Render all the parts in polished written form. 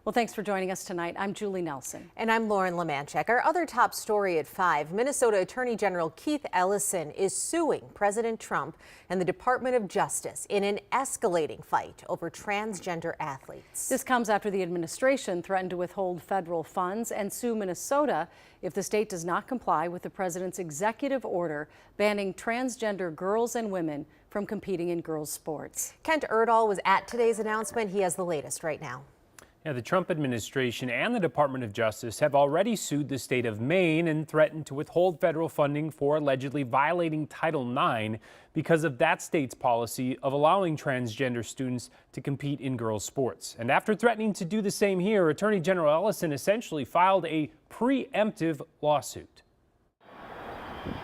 Well, thanks for joining us tonight. I'm Julie Nelson. And I'm Lauren Lemanchek. Our other top story at 5, Minnesota Attorney General Keith Ellison is suing President Trump and the Department of Justice in an escalating fight over transgender athletes. This comes after the administration threatened to withhold federal funds and sue Minnesota if the state does not comply with the president's executive order banning transgender girls and women from competing in girls' sports. Kent Erdahl was at today's announcement. He has the latest right now. Yeah, the Trump administration and the Department of Justice have already sued the state of Maine and threatened to withhold federal funding for allegedly violating Title IX because of that state's policy of allowing transgender students to compete in girls' sports. And after threatening to do the same here, Attorney General Ellison essentially filed a preemptive lawsuit.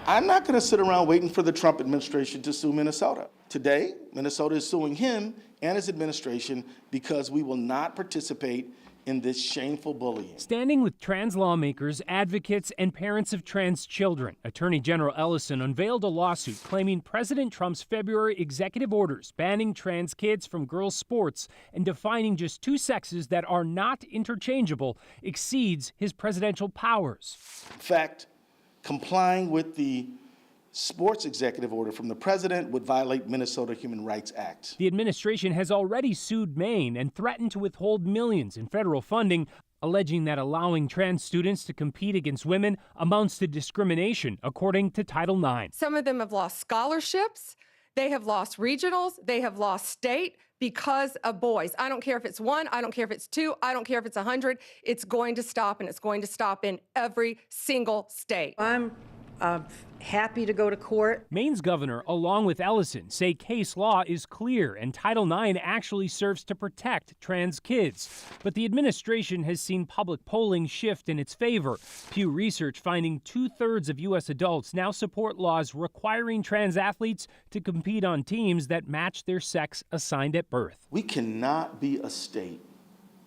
I'm not going to sit around waiting for the Trump administration to sue Minnesota. Today, Minnesota is suing him and his administration because we will not participate in this shameful bullying. Standing with trans lawmakers, advocates, and parents of trans children, Attorney General Ellison unveiled a lawsuit claiming President Trump's February executive orders banning trans kids from girls' sports and defining just two sexes that are not interchangeable exceeds his presidential powers. In fact, complying with the sports executive order from the president would violate Minnesota Human Rights Act. The administration has already sued Maine and threatened to withhold millions in federal funding, alleging that allowing trans students to compete against women amounts to discrimination, according to Title IX. Some of them have lost scholarships. They have lost regionals. They have lost state because of boys. I don't care if it's 1, I don't care if it's 2, I don't care if it's 100. It's going to stop, and it's going to stop in every single state. I'm happy to go to court. Maine's governor, along with Ellison, say case law is clear and Title IX actually serves to protect trans kids. But the administration has seen public polling shift in its favor. Pew Research finding 2/3 of U.S. adults now support laws requiring trans athletes to compete on teams that match their sex assigned at birth. We cannot be a state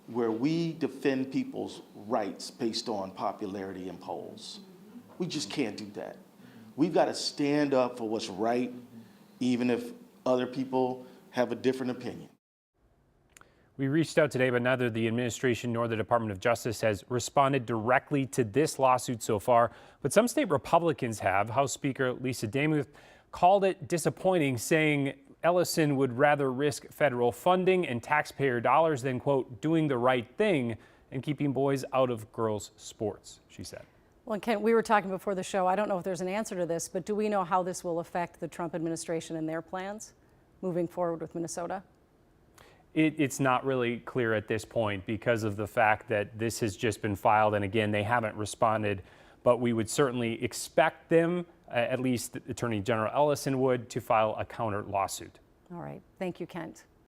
where we defend people's rights based on popularity in polls. We just can't do that. We've got to stand up for what's right, even if other people have a different opinion. We reached out today, but neither the administration nor the Department of Justice has responded directly to this lawsuit so far. But some state Republicans have. House Speaker Lisa Demuth called it disappointing, saying Ellison would rather risk federal funding and taxpayer dollars than, quote, doing the right thing and keeping boys out of girls' sports, she said. Well, Kent, we were talking before the show. I don't know if there's an answer to this, but do we know how this will affect the Trump administration and their plans moving forward with Minnesota? It's not really clear at this point because of the fact that this has just been filed, and again, they haven't responded. But we would certainly expect them, at least Attorney General Ellison would, to file a counter lawsuit. All right. Thank you, Kent.